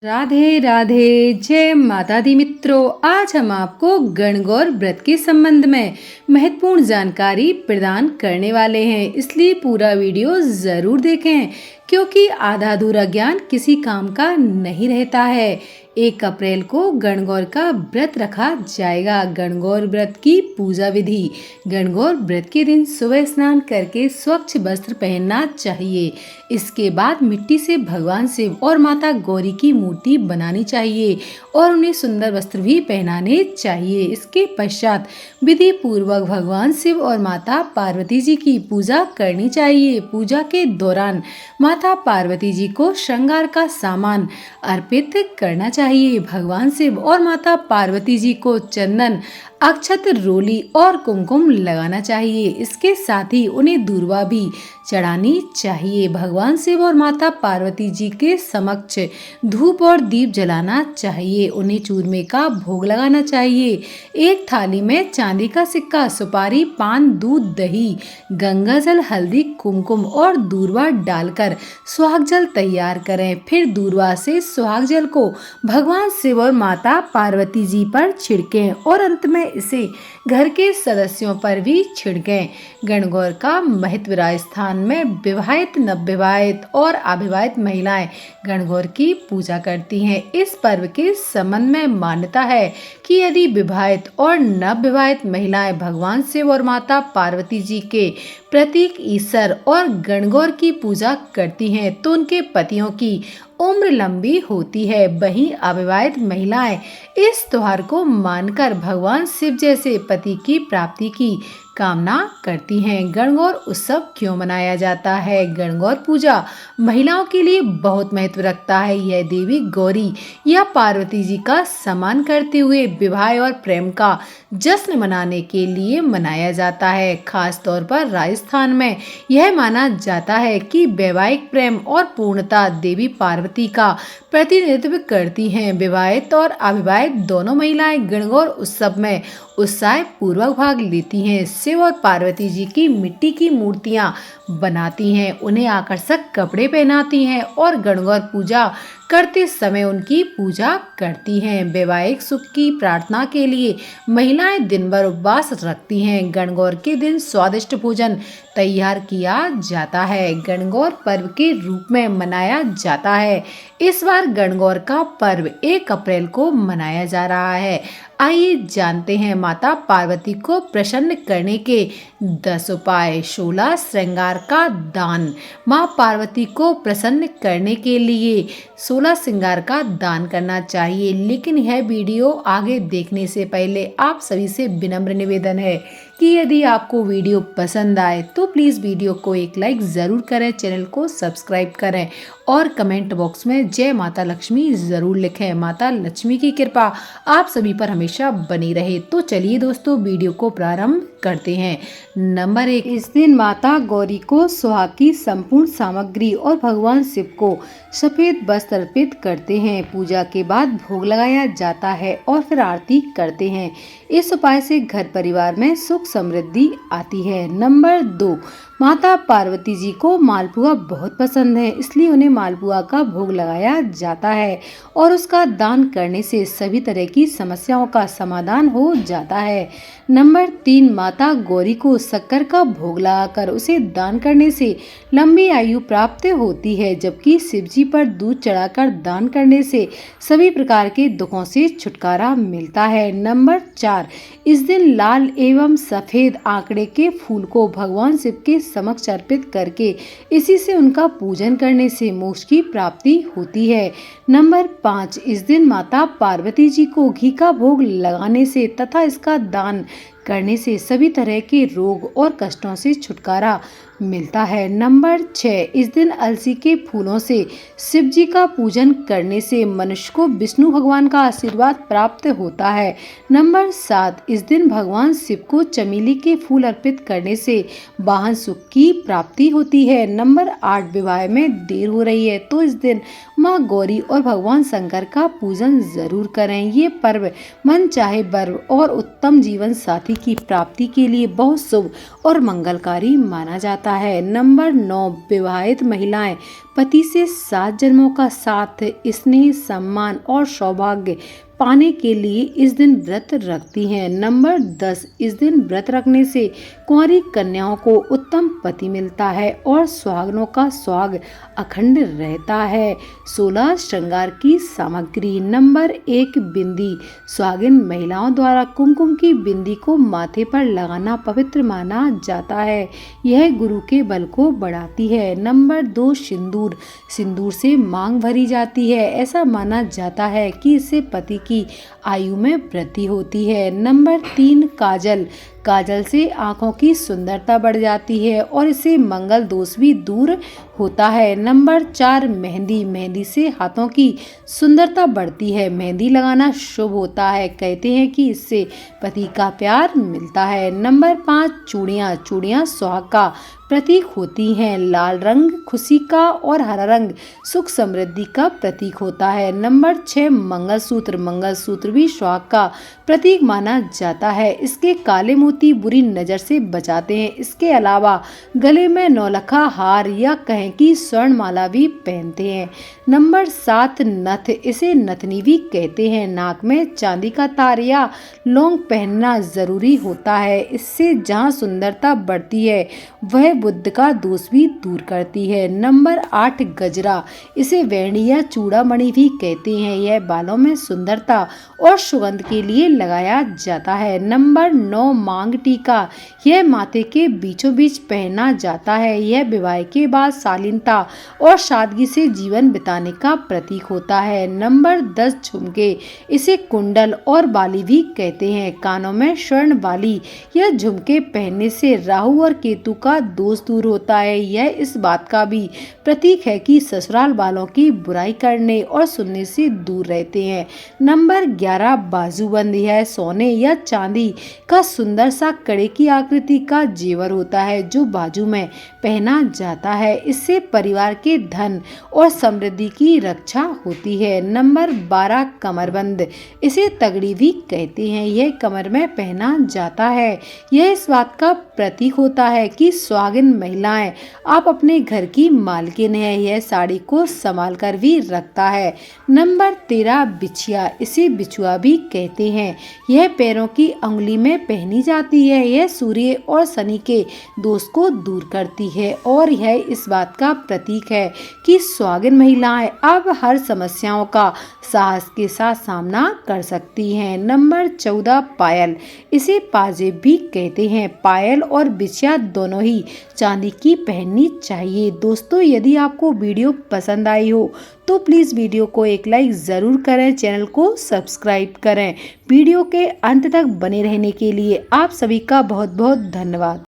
राधे राधे, जय माता दी मित्रों। आज हम आपको गणगौर व्रत के संबंध में महत्वपूर्ण जानकारी प्रदान करने वाले हैं, इसलिए पूरा वीडियो जरूर देखें क्योंकि आधा अधूरा ज्ञान किसी काम का नहीं रहता है। 1 अप्रैल को गणगौर का व्रत रखा जाएगा। गणगौर व्रत की पूजा विधि। गणगौर व्रत के दिन सुबह स्नान करके स्वच्छ वस्त्र पहनना चाहिए। इसके बाद मिट्टी से भगवान शिव और माता गौरी की मूर्ति बनानी चाहिए और उन्हें सुंदर वस्त्र भी पहनाने चाहिए। इसके पश्चात विधि पूर्वक भगवान शिव और माता पार्वती जी की पूजा करनी चाहिए। पूजा के दौरान माता पार्वती जी को श्रृंगार का सामान अर्पित करना चाहिए। भगवान शिव और माता पार्वती जी को चंदन, अक्षत, रोली और कुमकुम लगाना चाहिए। इसके साथ ही उन्हें दूर्वा भी चढ़ानी चाहिए। भगवान शिव और माता पार्वती जी के समक्ष धूप और दीप जलाना चाहिए। उन्हें चूरमे का भोग लगाना चाहिए। एक थाली में चांदी का सिक्का, सुपारी, पान, दूध, दही, गंगा जल, हल्दी, कुमकुम और दूर्वा डालकर सुहाग जल तैयार करें। फिर दूर्वा से सुहाग जल को भगवान शिव और माता पार्वती जी पर छिड़कें और अंत में इसे घर के सदस्यों पर भी छिड़कें। गणगौर का महत्व। राजस्थान में विवाहित, नवविवाहित और अविवाहित महिलाएं गणगौर की पूजा करती हैं। इस पर्व के संबंध में मान्यता है कि यदि विवाहित और नवविवाहित महिलाएं भगवान शिव और माता पार्वती जी के प्रतीक ईसर और गणगौर की पूजा करती हैं तो उनके पतियों की उम्र लंबी होती है। वहीं अविवाहित महिलाएं इस त्योहार को मानकर भगवान शिव जैसे पति की प्राप्ति की कामना करती हैं। गणगौर उत्सव क्यों मनाया जाता है? गणगौर पूजा महिलाओं के लिए बहुत महत्व रखता है। यह देवी गौरी या पार्वती जी का सम्मान करते हुए विवाह और प्रेम का जश्न मनाने के लिए मनाया जाता है। खास तौर पर राजस्थान में यह माना जाता है कि वैवाहिक प्रेम और पूर्णता देवी पार्वती का प्रतिनिधित्व करती हैं। विवाहित और अविवाहित दोनों महिलाएं गणगौर उत्सव में उत्साह पूर्वक भाग लेती हैं। शिव और पार्वती जी की मिट्टी की मूर्तियां बनाती हैं, उन्हें आकर्षक कपड़े पहनाती हैं और गणगौर पूजा करते समय उनकी पूजा करती हैं। वैवाहिक सुख की प्रार्थना के लिए महिलाएं दिन भर उपवास रखती हैं। गणगौर के दिन स्वादिष्ट भोजन तैयार किया जाता है। गणगौर पर्व के रूप में मनाया जाता है। इस बार गणगौर का पर्व 1 अप्रैल को मनाया जा रहा है। आइए जानते हैं माता पार्वती को प्रसन्न करने के 10 उपाय। 16 श्रृंगार का दान। माँ पार्वती को प्रसन्न करने के लिए 16 श्रृंगार का दान करना चाहिए। लेकिन यह वीडियो आगे देखने से पहले आप सभी से विनम्र निवेदन है कि यदि आपको वीडियो पसंद आए तो प्लीज़ वीडियो को एक लाइक ज़रूर करें, चैनल को सब्सक्राइब करें और कमेंट बॉक्स में जय माता लक्ष्मी ज़रूर लिखें। माता लक्ष्मी की कृपा आप सभी पर हमेशा बनी रहे। तो चलिए दोस्तों वीडियो को प्रारंभ करते हैं। नंबर 1, इस दिन माता गौरी को सुहाग की संपूर्ण सामग्री और भगवान शिव को सफेद वस्त्र अर्पित करते हैं। पूजा के बाद भोग लगाया जाता है और फिर आरती करते हैं। इस उपाय से घर परिवार में सुख समृद्धि आती है। नंबर 2, माता पार्वती जी को मालपुआ बहुत पसंद है, इसलिए उन्हें मालपुआ का भोग लगाया जाता है और उसका दान करने से सभी तरह की समस्याओं का समाधान हो जाता है। नंबर 3, माता गौरी को शक्कर का भोग लगाकर उसे दान करने से लंबी आयु प्राप्त होती है, जबकि शिव जी पर दूध चढ़ाकर दान करने से सभी प्रकार के दुखों से छुटकारा मिलता है। नंबर 4, इस दिन लाल एवं सफेद आंकड़े के फूल को भगवान शिव के समक्ष अर्पित करके इसी से उनका पूजन करने से मोक्ष की प्राप्ति होती है। नंबर 5, इस दिन माता पार्वती जी को घी का भोग लगाने से तथा इसका दान करने से सभी तरह के रोग और कष्टों से छुटकारा मिलता है। नंबर 6, इस दिन अलसी के फूलों से शिव जी का पूजन करने से मनुष्य को विष्णु भगवान का आशीर्वाद प्राप्त होता है। नंबर 7, इस दिन भगवान शिव को चमेली के फूल अर्पित करने से वाहन सुख की प्राप्ति होती है। नंबर 8, विवाह में देर हो रही है तो इस दिन माँ गौरी और भगवान शंकर का पूजन जरूर करें। ये पर्व मन चाहे वर और उत्तम जीवन साथी की प्राप्ति के लिए बहुत शुभ और मंगलकारी माना जाता है। नंबर 9, विवाहित महिलाएं पति से 7 जन्मों का साथ, स्नेह, सम्मान और सौभाग्य पाने के लिए इस दिन व्रत रखती हैं। नंबर 10, इस दिन व्रत रखने से कुंवारी कन्याओं को उत्तम पति मिलता है और सुहागनों का सुहाग अखंड रहता है। 16, श्रृंगार की सामग्री। नंबर 1, बिंदी। सुहागिन महिलाओं द्वारा कुमकुम की बिंदी को माथे पर लगाना पवित्र माना जाता है। यह गुरु के बल को बढ़ाती है। नंबर 2, सिंदूर। सिंदूर से मांग भरी जाती है। ऐसा माना जाता है कि इससे पति की आयु में वृद्धि होती है। नंबर 3, काजल। काजल से आंखों की सुंदरता बढ़ जाती है और इससे मंगल दोष भी दूर होता है। नंबर 4, मेहंदी। मेहंदी से हाथों की सुंदरता बढ़ती है। मेहंदी लगाना शुभ होता है। कहते हैं कि इससे पति का प्यार मिलता है। नंबर 5, चूड़ियाँ। चूड़ियाँ सुहाग का प्रतीक होती हैं। लाल रंग खुशी का और हरा रंग सुख समृद्धि का प्रतीक होता है। नंबर 6, मंगलसूत्र। मंगलसूत्र भी सुहाग का प्रतीक माना जाता है। इसके काले मोती बुरी नजर से बचाते हैं। इसके अलावा गले में नौलखा हार या कहें कि स्वर्णमाला भी पहनते हैं। नंबर 7, नथ। इसे नथनी भी कहते हैं। नाक में चांदी का तार या लौंग पहनना जरूरी होता है। इससे जहाँ सुंदरता बढ़ती है वह बुद्ध का दोष भी दूर करती है। नंबर 8, गजरा। इसे वेणी या चूड़ामणि भी कहते हैं। यह बालों में सुंदरता और सुगंध के लिए लगाया जाता है। नंबर 9, मांग टीका। यह माथे के बीचों बीच पहना जाता है। यह विवाह के बाद शालीनता और सादगी से जीवन बिताने का प्रतीक होता है। नंबर 10, झुमके। इसे कुंडल और बाली भी कहते हैं। कानों में स्वर्ण बाली या झुमके पहनने से राहु और केतु का दोष दूर होता है। यह इस बात का भी प्रतीक है कि ससुराल वालों की बुराई करने और सुनने से दूर रहते हैं। नंबर 11, बाजूबंद। यह सोने या चांदी का सुंदर सा कड़े की आकृति का जेवर होता है जो बाजू में पहना जाता है। इससे परिवार के धन और समृद्धि की रक्षा होती है। नंबर 12, कमरबंद। इसे तगड़ी भी कहते हैं। यह कमर में पहना जाता है। यह इस बात का प्रतीक होता है कि सुहागिन महिलाएं आप अपने घर की मालकिन है। यह साड़ी को संभाल कर भी रखता है। नंबर 13, बिछिया। इसे बिछुआ भी कहते हैं। यह पैरों की अंगुली में पहनी जाती है। यह सूर्य और शनि के दोष को दूर करती है और यह इस बात का प्रतीक है कि सुहागिन महिलाएं अब हर समस्याओं का साहस के साथ सामना कर सकती हैं। नंबर 14, पायल। इसे पाजेब भी कहते हैं। पायल और बिछिया दोनों ही चांदी की पहननी चाहिए। दोस्तों, यदि आपको वीडियो पसंद आई हो तो प्लीज़ वीडियो को एक लाइक ज़रूर करें, चैनल को सब्सक्राइब करें। वीडियो के अंत तक बने रहने के लिए आप सभी का बहुत बहुत धन्यवाद।